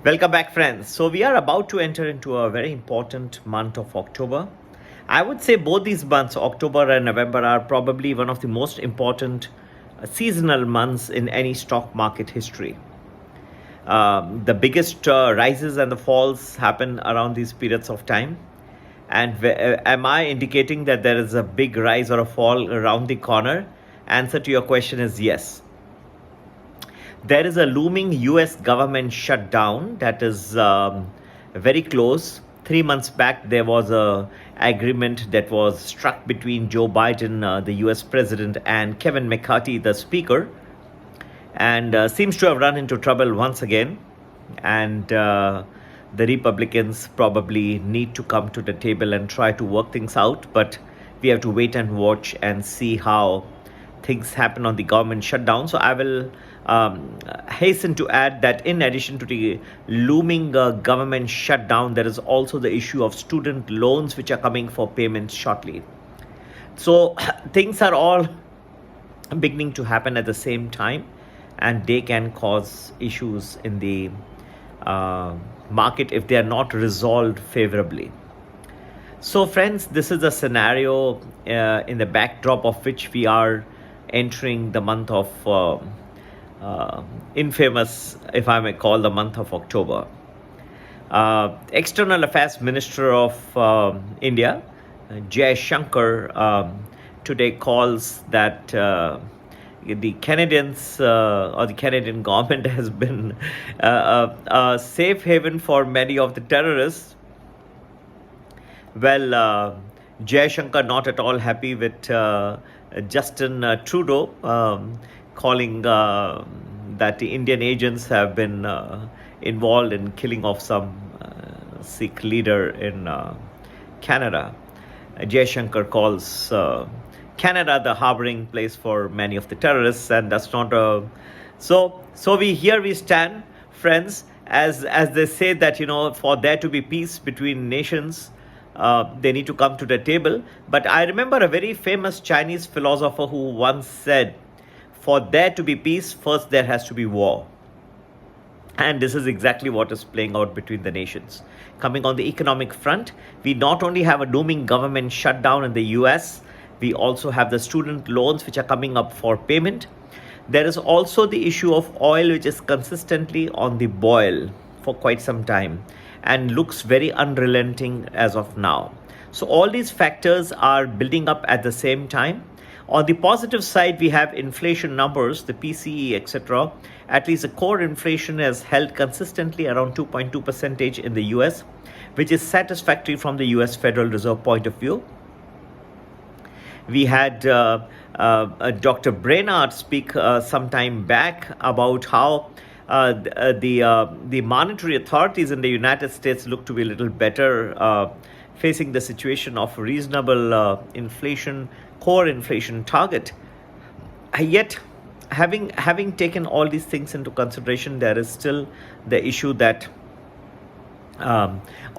Welcome back, friends. So, we are about to enter into a very important month of October. I would say both these months, October and November, are probably one of the most important seasonal months in any stock market history. The biggest rises and the falls happen around these periods of time. And am I indicating that there is a big rise or a fall around the corner? Answer to your question is yes. There is a looming US government shutdown that is very close. 3 months back, there was a agreement that was struck between Joe Biden, the US president, and Kevin McCarthy, the speaker, and seems to have run into trouble once again. And the Republicans probably need to come to the table and try to work things out. But we have to wait and watch and see how things happen on the government shutdown. So I will hasten to add that in addition to the looming government shutdown, there is also the issue of student loans which are coming for payments shortly. So things are all beginning to happen at the same time, and they can cause issues in the market if they are not resolved favorably. So friends, this is a scenario in the backdrop of which we are entering the month of infamous, if I may call, the month of October. External Affairs Minister of India, Jai Shankar, today calls that the Canadians or the Canadian government has been a safe haven for many of the terrorists. Well, Jai Shankar not at all happy with Justin Trudeau calling that the Indian agents have been involved in killing of some Sikh leader in Canada. Jai Shankar calls Canada the harboring place for many of the terrorists, and that's not a so we stand, friends, as they say that for there to be peace between nations, they need to come to the table. But I remember a very famous Chinese philosopher who once said, for there to be peace, first there has to be war. And this is exactly what is playing out between the nations. Coming on the economic front, we not only have a looming government shutdown in the US, we also have the student loans which are coming up for payment. There is also the issue of oil, which is consistently on the boil for quite some time and looks very unrelenting as of now. So all these factors are building up at the same time. On the positive side, we have inflation numbers, the PCE, etc. At least the core inflation has held consistently around 2.2% in the US, which is satisfactory from the US Federal Reserve point of view. We had Dr. Brainard speak some time back about how the monetary authorities in the United States look to be a little better, facing the situation of reasonable inflation, core inflation target. Yet, having taken all these things into consideration, there is still the issue that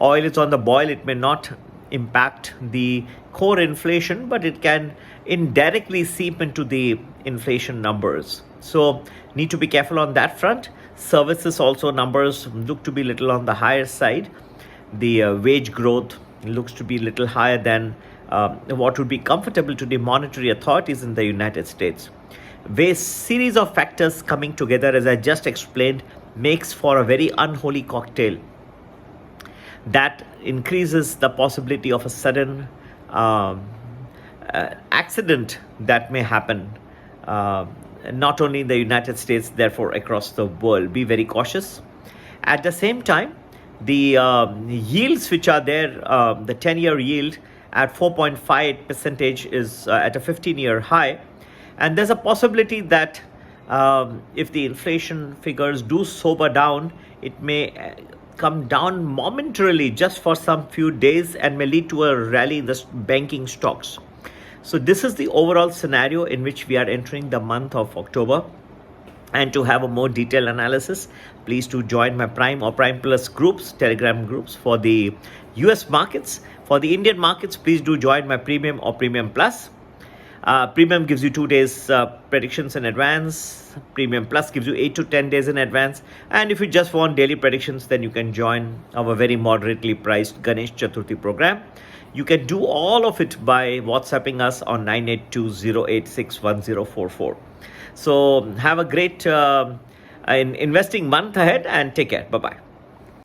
oil is on the boil. It may not impact the core inflation, but it can indirectly seep into the inflation numbers. So need to be careful on that front. Services also numbers look to be little on the higher side. The wage growth looks to be little higher than what would be comfortable to the monetary authorities in the United States. A series of factors coming together, as I just explained, makes for a very unholy cocktail that increases the possibility of a sudden accident that may happen, not only in the United States, therefore across the world. Be very cautious. At the same time, the yields which are there, the 10-year yield at 4.5% is at a 15-year high. And there's a possibility that if the inflation figures do sober down, it may come down momentarily just for some few days and may lead to a rally in the banking stocks. So this is the overall scenario in which we are entering the month of October. And to have a more detailed analysis, please do join my Prime or Prime Plus groups, Telegram groups for the US markets. For the Indian markets, please do join my Premium or Premium Plus. Premium gives you 2 days predictions in advance. Plus. Premium Plus gives you 8 to 10 days in advance. And if you just want daily predictions, then you can join our very moderately priced Ganesh Chaturthi program. You can do all of it by WhatsApping us on 9820861044. So have a great investing month ahead and take care. Bye-bye.